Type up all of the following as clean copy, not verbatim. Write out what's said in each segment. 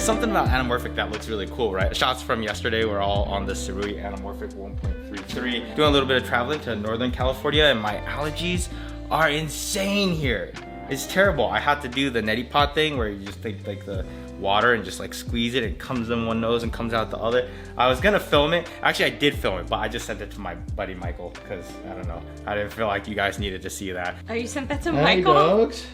something about anamorphic that looks really cool, right? Shots from yesterday were all on the Surui anamorphic 1.33. Doing a little bit of traveling to Northern California, and my allergies are insane here. It's terrible. I had to do the neti pot thing where you just take like the water and just like squeeze it, and comes in one nose and comes out the other. I was gonna film it. Actually, I did film it, but I just sent it to my buddy Michael because I don't know. I didn't feel like you guys needed to see that. Oh, you sent that to Hi, Michael? dogs.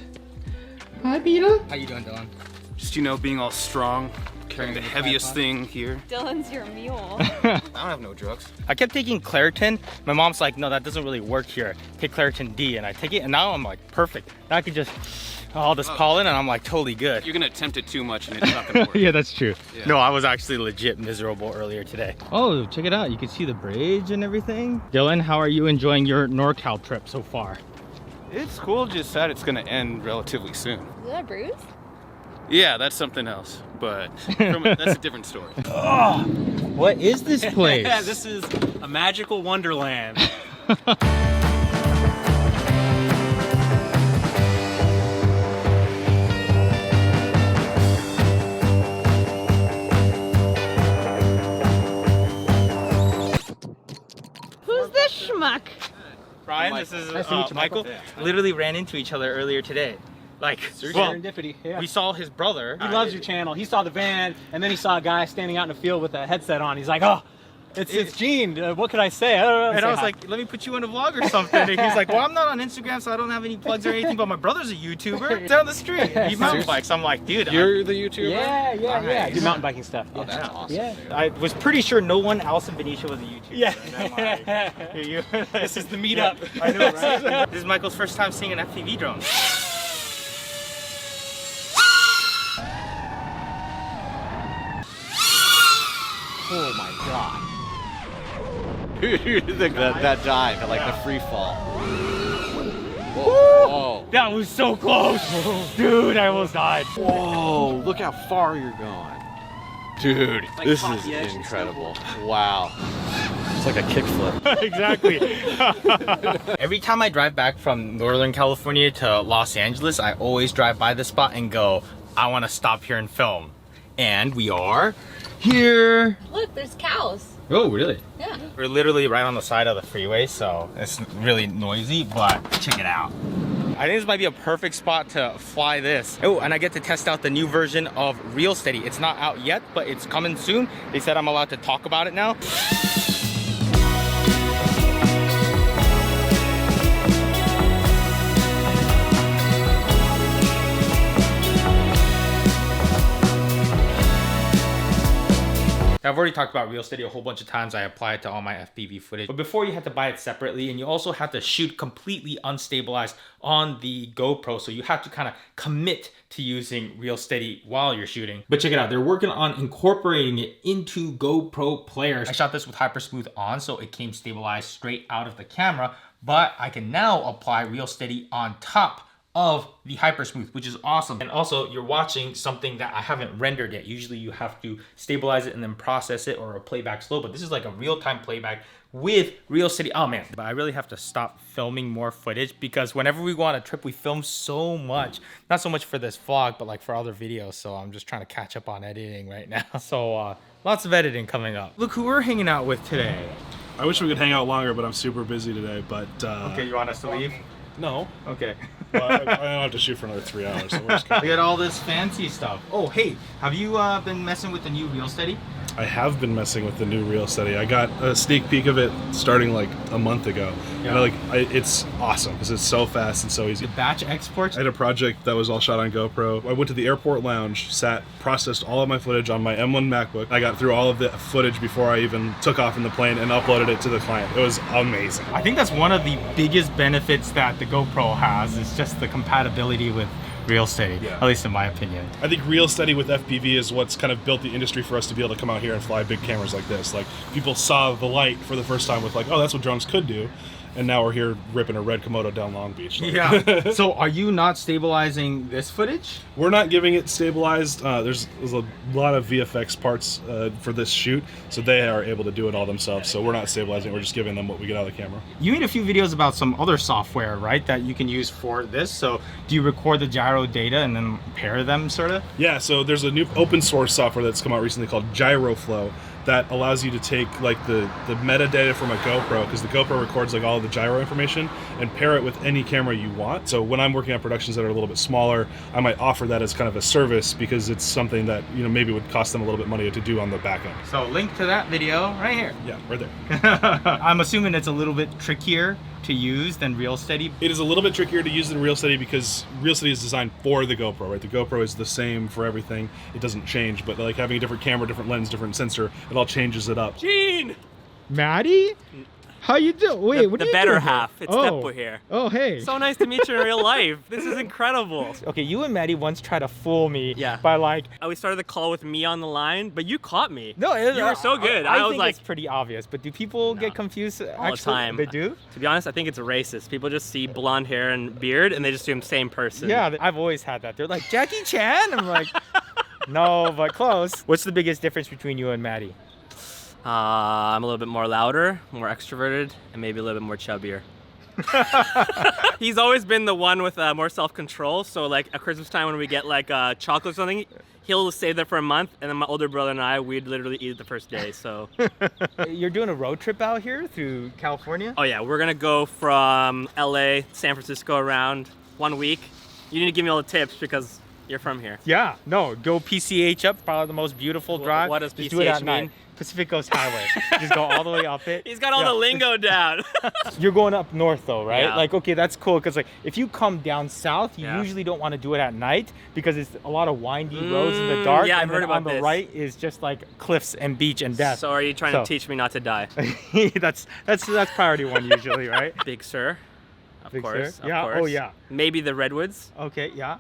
Hi, Peter. How you doing, Dylan? Just, you know, being all strong, carrying the heaviest thing here. Dylan's your mule. I don't have no drugs. I kept taking Claritin. My mom's like, no, that doesn't really work here. Take Claritin D, and I take it, and now I'm like, perfect. Now I could just all this pollen, and I'm like totally good. You're gonna attempt it too much, and it's not gonna work. Yeah, that's true. Yeah. No, I was actually legit miserable earlier today. Oh, check it out. You can see the bridge and everything. Dylan, how are you enjoying your NorCal trip so far? It's cool, just sad it's gonna end relatively soon. Is that a bruise? Yeah, that's something else, but that's a different story. Oh, what is this place? Yeah, this is a magical wonderland. Who's this schmuck? Brian, this is Nice to meet you, Michael. Michael. Literally ran into each other earlier today. Like, well, Serendipity. Yeah. we saw his brother. He loves your channel. He saw the van, and then he saw a guy standing out in the field with a headset on. He's like, oh, it's Gene. What could I say? I don't know. And I was like, let me put you in a vlog or something. And he's like, well, I'm not on Instagram, so I don't have any plugs or anything, but my brother's a YouTuber down the street. He mountain bikes. I'm like, dude. You're the YouTuber? yeah. Do mountain biking stuff. Oh, that's awesome. Yeah. I was pretty sure no one else in Benicia was a YouTuber. Yeah. And I'm like, This is the meetup. I know, right? This is Michael's first time seeing an FPV drone. Oh my god. that dive at like the free fall. Whoa. That was so close. Dude, I almost died. Whoa, look how far you're going. Dude, Like this caught is the edge and incredible. Wow. It's like a kickflip. Exactly. Every time I drive back from Northern California to Los Angeles, I always drive by this spot and go, I want to stop here and film. And we are here. Look, there's cows. Oh, really? Yeah. We're literally right on the side of the freeway, so it's really noisy, but check it out. I think this might be a perfect spot to fly this. Oh, and I get to test out the new version of Real Steady. It's not out yet, but it's coming soon. They said I'm allowed to talk about it now. I've already talked about Real Steady a whole bunch of times. I apply it to all my FPV footage. But before, you had to buy it separately, and you also had to shoot completely unstabilized on the GoPro. So you have to kind of commit to using Real Steady while you're shooting. But check it out, they're working on incorporating it into GoPro players. I shot this with Hypersmooth on, so it came stabilized straight out of the camera, but I can now apply Real Steady on top of the Hypersmooth, which is awesome. And also, you're watching something that I haven't rendered yet. Usually you have to stabilize it and then process it, or a playback slow, but this is like a real-time playback with Real Steady. Oh man, but I really have to stop filming more footage, because whenever we go on a trip, we film so much. Not so much for this vlog, but like for other videos, so I'm just trying to catch up on editing right now. So lots of editing coming up. Look who we're hanging out with today. I wish we could hang out longer, but I'm super busy today. But Okay, you want us to leave? no, Okay. well, I don't have to shoot for another 3 hours. So we're just Look at all this fancy stuff. Oh, hey, have you been messing with the new Real Steady? I have been messing with the new Real Steady. I got a sneak peek of it starting like a month ago. Yeah. And it's awesome because it's so fast and so easy. The batch exports? I had a project that was all shot on GoPro. I went to the airport lounge, processed all of my footage on my M1 MacBook. I got through all of the footage before I even took off in the plane and uploaded it to the client. It was amazing. I think that's one of the biggest benefits that the GoPro has, is just the compatibility with Real Steady, Yeah. at least in my opinion. I think Real Steady with FPV is what's kind of built the industry for us to be able to come out here and fly big cameras like this. Like, people saw the light for the first time with like, oh, that's what drones could do. and now we're here ripping a red Komodo down Long Beach. Like, Yeah. So are you not stabilizing this footage? we're not giving it stabilized. There's a lot of VFX parts for this shoot, so they are able to do it all themselves. So we're not stabilizing. We're just giving them what we get out of the camera. You made a few videos about some other software, right, that you can use for this. So do you record the gyro data and then pair them, sort of? Yeah, so there's a new open source software that's come out recently called GyroFlow that allows you to take like the metadata from a GoPro, because the GoPro records like all of the gyro information, and pair it with any camera you want. So when I'm working on productions that are a little bit smaller, I might offer that as kind of a service, because it's something that, you know, maybe would cost them a little bit money to do on the back end. So link to that video right here. Yeah, right there. I'm assuming it's a little bit trickier to use than Real Steady. It is a little bit trickier to use than Real Steady because Real Steady is designed for the GoPro, right? The GoPro is the same for everything. It doesn't change, but like having a different camera, different lens, different sensor, it all changes it up. Gene! Maddie? How you doing? Wait, what are The you better doing half. here? It's Steppo here. Oh, hey. So nice to meet you in real life. This is incredible. Okay, you and Maddie once tried to fool me Yeah. by like, We started the call with me on the line, but you caught me. no, You were so good. I I was think like- it's pretty obvious, but do people get confused? All the time. They do? To be honest, I think it's racist. People just see blonde hair and beard, and they just assume same person. Yeah, I've always had that. They're like, Jackie Chan? I'm like, no, but close. What's the biggest difference between you and Maddie? I'm a little bit more louder, more extroverted, and maybe a little bit more chubbier. He's always been the one with more self-control. So like at Christmas time when we get like chocolate or something, he'll save that for a month, and then my older brother and I, we'd literally eat it the first day. So, You're doing a road trip out here through California? oh yeah, we're gonna go from LA, San Francisco around 1 week. You need to give me all the tips because you're from here. Yeah, no, go PCH up, probably the most beautiful drive. what does Just do it PCH at night. mean? Pacific Coast Highway. Just go all the way up it. He's got all Yeah. the lingo down. You're going up north though, right? Yeah. Like, okay, that's cool, because like if you come down south, you Yeah. usually don't want to do it at night because it's a lot of windy roads in the dark. yeah, I've and heard then about on the this. right is just like cliffs and beach and death. So are you trying So- to teach me not to die? that's priority one usually, right? Big Sur, of Big course. Sur? of Yeah, oh, course. yeah. Maybe the Redwoods. Okay, yeah.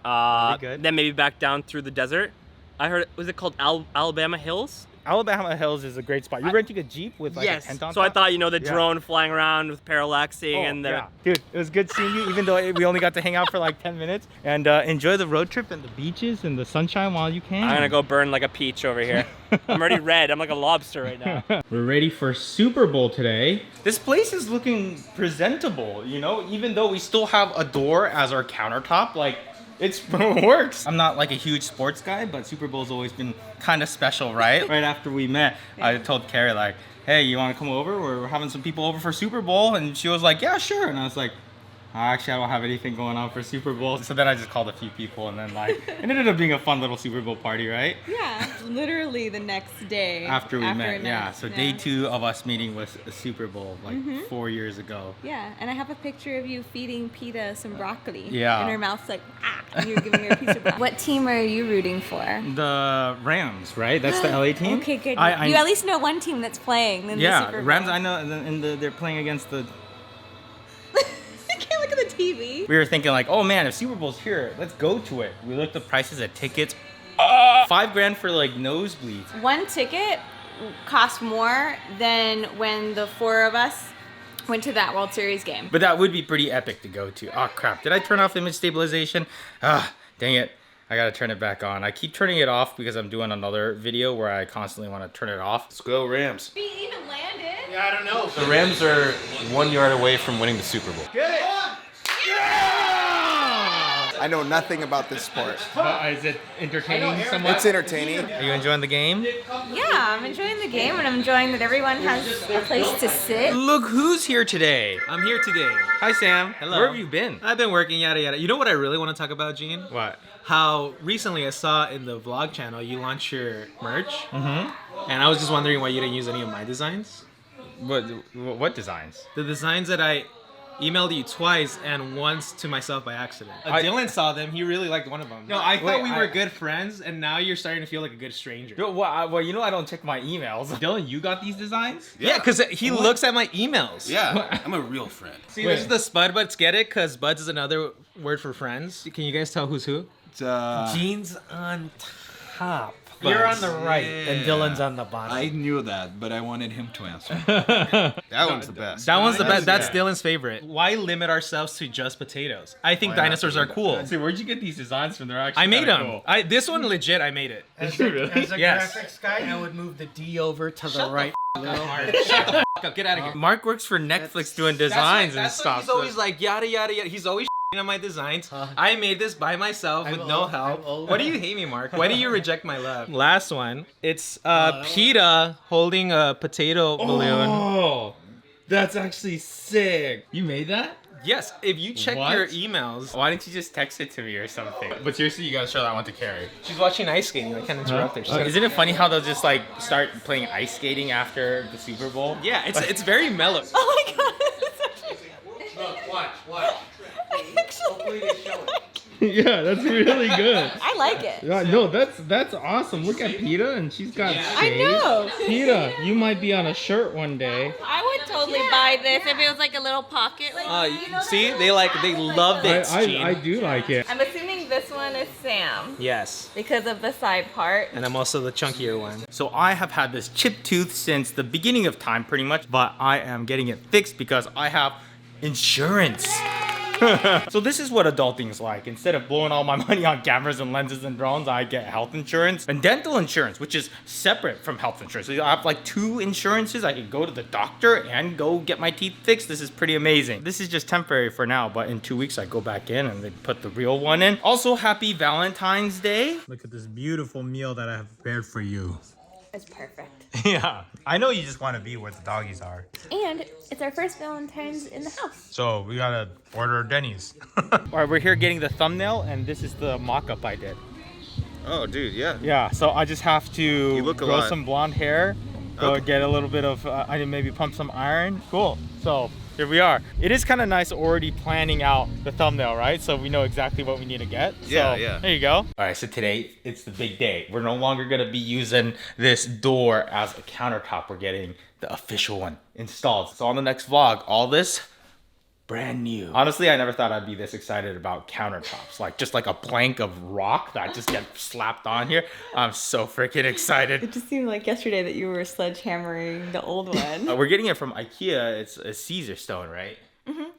Really good. Then maybe back down through the desert. I heard, was it called Alabama Hills? Alabama Hills is a great spot. You're renting a Jeep with like a tent on So I top? thought, you know, the Yeah. drone flying around with parallaxing Oh, and the yeah. Dude, it was good seeing you, even though we only got to hang out for like 10 minutes. And enjoy the road trip and the beaches and the sunshine while you can. I'm gonna go burn like a peach over here. I'm already red. I'm like a lobster right now. We're ready for Super Bowl today. This place is looking presentable, you know, even though we still have a door as our countertop, like it works. I'm not like a huge sports guy, but Super Bowl's always been kind of special, right? Right after we met, I told Kari like, hey, you want to come over? We're having some people over for Super Bowl. And she was like, yeah, sure. And I was like, actually, I don't have anything going on for Super Bowl. So then I just called a few people, and then like, it ended up being a fun little Super Bowl party, right? Yeah, literally the next day. After we met, yeah. So day 2 of us meeting was a Super Bowl, like 4 years ago. Yeah, and I have a picture of you feeding PETA some broccoli. Yeah. And her mouth's like, and you're giving her a piece of broccoli. What team are you rooting for? The Rams, right? That's the LA team. Okay, good. I You at least know one team that's playing in the yeah, Super Bowl. Rams. I know, and they're playing against the. I can't look at the TV. We were thinking like, oh man, if Super Bowl's here, let's go to it. We looked at prices at tickets. $5,000 for like nosebleeds. One ticket cost more than when the 4 of us went to that World Series game. But that would be pretty epic to go to. Oh crap! Did I turn off image stabilization? Dang it! I gotta turn it back on. I keep turning it off because I'm doing another video where I constantly want to turn it off. Let's go Rams. We even landed. Yeah, I don't know. The Rams are 1 yard away from winning the Super Bowl. I know nothing about this sport. Is it entertaining somewhat? It's entertaining. Are you enjoying the game? Yeah, I'm enjoying the game, and I'm enjoying that everyone has a place to sit. Look who's here today. I'm here today. Hi Sam. Hello. Where have you been? I've been working, yada yada. You know what I really want to talk about, Gene? What? How recently I saw in the vlog channel you launched your merch. Mm-hmm. And I was just wondering why you didn't use any of my designs. What designs? The designs that I emailed you twice and once to myself by accident. Dylan saw them. He really liked one of them. No, I thought we were good friends, and now you're starting to feel like a good stranger. Well, you know I don't check my emails. Dylan, you got these designs? Yeah, because he looks at my emails. Yeah, I'm a real friend. See, this is the Spud Buds. Get it? Because Buds is another word for friends. Can you guys tell who's who? Gene's on top. You're on the right, and Dylan's on the bottom. I knew that, but I wanted him to answer. That one's the best. That one's the best. That's Dylan's favorite. Why limit ourselves to just potatoes? I think dinosaurs are cool. See, where'd you get these designs from? They're actually I made kinda them. cool. This one legit, I made it. As a Yes. graphics guy, I would move the D over to the right. Shut the f up. Get out of here. Mark works for Netflix doing designs and stuff. He's always like yada yada yada. He's always on my designs. I made this by myself with no help. Why do you hate me, Mark? Why do you reject my love? Last one. It's PETA holding a potato balloon. Oh, that's actually sick. You made that? Yes, if you check What? your emails. Why didn't you just text it to me or something? But seriously, you gotta show that one to Carrie. She's watching ice skating. I can't interrupt her. She's gonna- Isn't it funny how they'll just like start playing ice skating after the Super Bowl? Yeah, it's very mellow. Oh my god. Watch. Yeah, that's really good. I like it. Yeah, no, that's awesome. Look at PETA, and she's got I shades. know. PETA, you might be on a shirt one day. I would totally buy this if it was like a little pocket. Like, See, they love it. I do like it. I'm assuming this one is Sam Yes, because of the side part. and I'm also the chunkier one. So I have had this chipped tooth since the beginning of time pretty much, but I am getting it fixed because I have insurance. So this is what adulting's like. Instead of blowing all my money on cameras and lenses and drones, I get health insurance and dental insurance, which is separate from health insurance. So I have like 2 insurances. I can go to the doctor and go get my teeth fixed. This is pretty amazing. This is just temporary for now, but in 2 weeks I go back in and they put the real one in. Also, happy Valentine's Day. Look at this beautiful meal that I have prepared for you. It's perfect. Yeah, I know you just want to be where the doggies are. And it's our first Valentine's in the house. So we gotta order Denny's. All right, we're here getting the thumbnail, and this is the mock-up I did. Oh, dude, yeah. Yeah, so I just have to You look a grow lot. some blonde hair, go get a little bit of, I did maybe pump some iron. Cool. So here we are. It is kind of nice already planning out the thumbnail, right? So we know exactly what we need to get. Yeah, So, yeah. There you go. All right, so today it's the big day. We're no longer gonna be using this door as a countertop. We're getting the official one installed. So on the next vlog, all this brand new. Honestly, I never thought I'd be this excited about countertops. Like just like a plank of rock that just get slapped on here. I'm so freaking excited. It just seemed like yesterday that you were sledgehammering the old one. We're getting it from IKEA. It's a Caesar stone, right?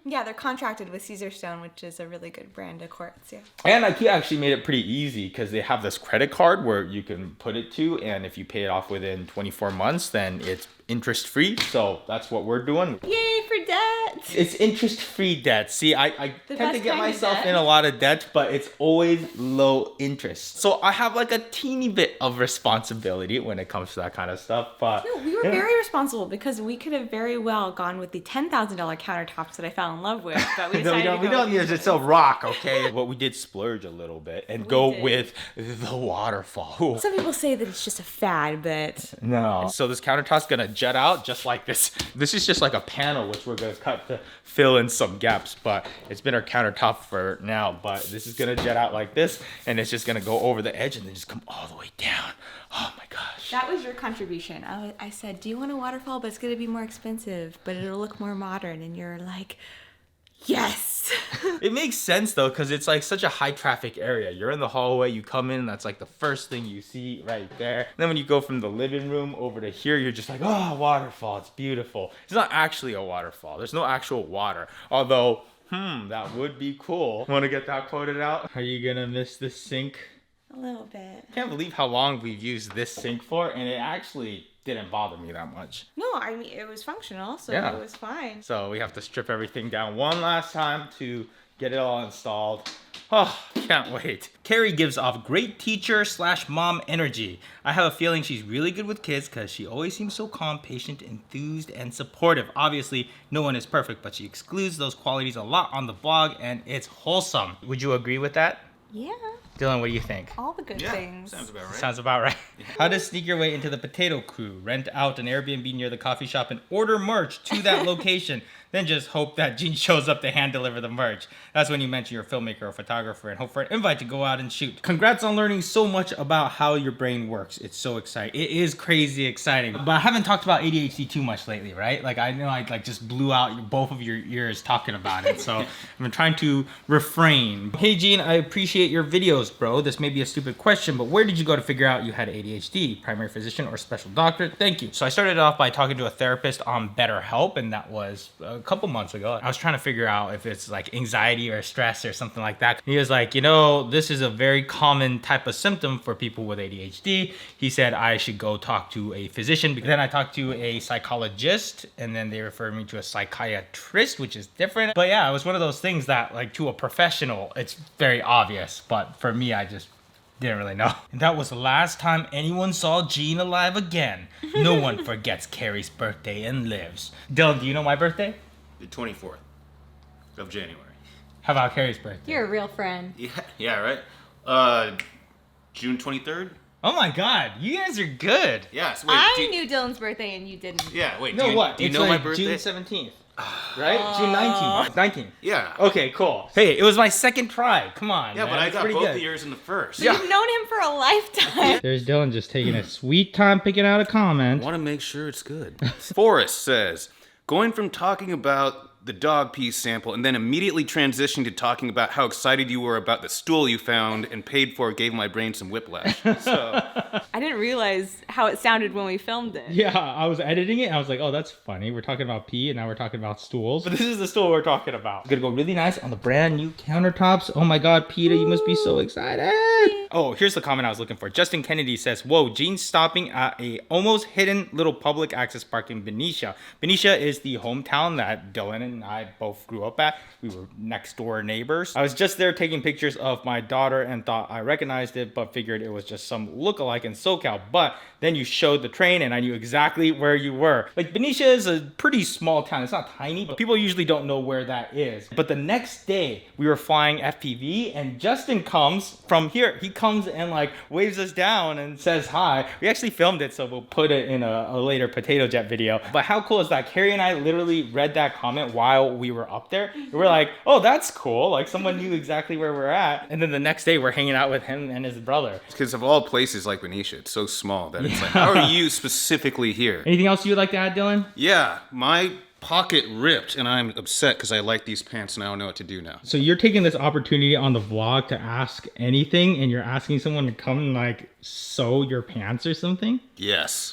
Yeah, they're contracted with Caesar Stone, which is a really good brand of quartz. Yeah. And IKEA actually made it pretty easy because they have this credit card where you can put it to, and if you pay it off within 24 months, then it's interest-free. So that's what we're doing. Yay for debt! It's interest-free debt. See, I The tend to best get kind of myself debt. in a lot of debt, but it's always low interest. So I have like a teeny bit of responsibility when it comes to that kind of stuff. But No, we were very responsible because we could have very well gone with the $10,000 countertops that I fell in love with, but we No, decided we to go don't with use it's a rock, okay? But we did splurge a little bit and go did. with the waterfall. Some people say that it's just a fad, but No. So this countertop's gonna jet out just like this. This is just like a panel which we're gonna cut to fill in some gaps, but it's been our countertop for now. But this is gonna jet out like this, and it's just gonna go over the edge and then just come all the way down. Oh my gosh. that was your contribution. I said, do you want a waterfall, but it's going to be more expensive, but it'll look more modern, and you're like, yes. It makes sense though, because it's like such a high traffic area. You're in the hallway, you come in, that's like the first thing you see right there. Then when you go from the living room over to here, you're just like, oh, waterfall, it's beautiful. It's not actually a waterfall. There's no actual water. Although, that would be cool. Want to get that quoted out? Are you gonna miss this sink? A little bit. I can't believe how long we've used this sink for, and it actually didn't bother me that much. No, I mean, it was functional, so Yeah. it was fine. So we have to strip everything down one last time to get it all installed. Oh, can't wait. Kari gives off great teacher/mom energy. I have a feeling she's really good with kids because she always seems so calm, patient, enthused, and supportive. Obviously, no one is perfect, but she excludes those qualities a lot on the blog, and it's wholesome. Would you agree with that? Yeah, Dylan, what do you think? all the good things. Sounds about right. Sounds about right. How to sneak your way into the potato crew. Rent out an Airbnb near the coffee shop and order merch to that location. then just hope that Gene shows up to hand deliver the merch. That's when you mention you're a filmmaker or photographer and hope for an invite to go out and shoot. Congrats on learning so much about how your brain works. It's so exciting. It is crazy exciting. But I haven't talked about ADHD too much lately, right? Like I know I just blew out both of your ears talking about it. So I'm trying to refrain. Hey Gene, I appreciate your videos, bro. This may be a stupid question, but where did you go to figure out you had ADHD? Primary physician or special doctor? Thank you. So I started off by talking to a therapist on BetterHelp, and that was a couple months ago. I was trying to figure out if it's like anxiety or stress or something like that. He was like, you know, this is a very common type of symptom for people with ADHD. He said I should go talk to a physician. Then I talked to a psychologist, and then they referred me to a psychiatrist, which is different. But yeah, it was one of those things that like to a professional, it's very obvious. But for me, I just didn't really know. And that was the last time anyone saw Gene alive again. No one forgets Kari's birthday and lives. Dylan, do you know my birthday? The 24th of January. How about Kari's birthday? You're a real friend. Yeah, right? June 23rd? Oh my god, you guys are good. Yeah, so wait, I knew Dylan's birthday and you didn't. Yeah, wait, No, what? Do you It's know like my birthday? June 17th. Right? June 19th. 19th. Yeah. Okay, cool. Hey, it was my second try. Come on. Yeah, man. but I It's got pretty both good. the years in the first. You've known him for a lifetime. There's Dylan just taking a sweet time picking out a I comment. want to make sure it's good. Forrest says, going from talking about the dog pee sample and then immediately transitioning to talking about how excited you were about the stool you found and paid for gave my brain some whiplash. So I didn't realize how it sounded when we filmed it. Yeah, I was editing it. I was like, oh, that's funny. We're talking about pee, and now we're talking about stools. But this is the stool we're talking about. It's gonna go really nice on the brand new countertops. Oh my god, Peter, you must be so excited. Oh, here's the comment I was looking for. Justin Kennedy says, whoa, Gene's stopping at a almost hidden little public access park in Benicia. Benicia is the hometown that Dylan and I both grew up at. We were next door neighbors. I was just there taking pictures of my daughter and thought I recognized it, but figured it was just some lookalike in SoCal. But then you showed the train and I knew exactly where you were. Like, Benicia is a pretty small town. It's not tiny, but people usually don't know where that is. But the next day we were flying FPV and Justin comes from here. He comes and like waves us down and says hi. We actually filmed it, so we'll put it in a later potato jet video. But how cool is that? Kari and I literally read that comment while we were up there. And we're like, oh, that's cool. Like, someone knew exactly where we're at. And then the next day we're hanging out with him and his brother. because of all places like Benicia, it's so small that it's like, how are you specifically here? Anything else you'd like to add, Dylan? Yeah, my pocket ripped and I'm upset because I like these pants and I don't know what to do now. So you're taking this opportunity on the vlog to ask anything, and you're asking someone to come and like sew your pants or something? Yes.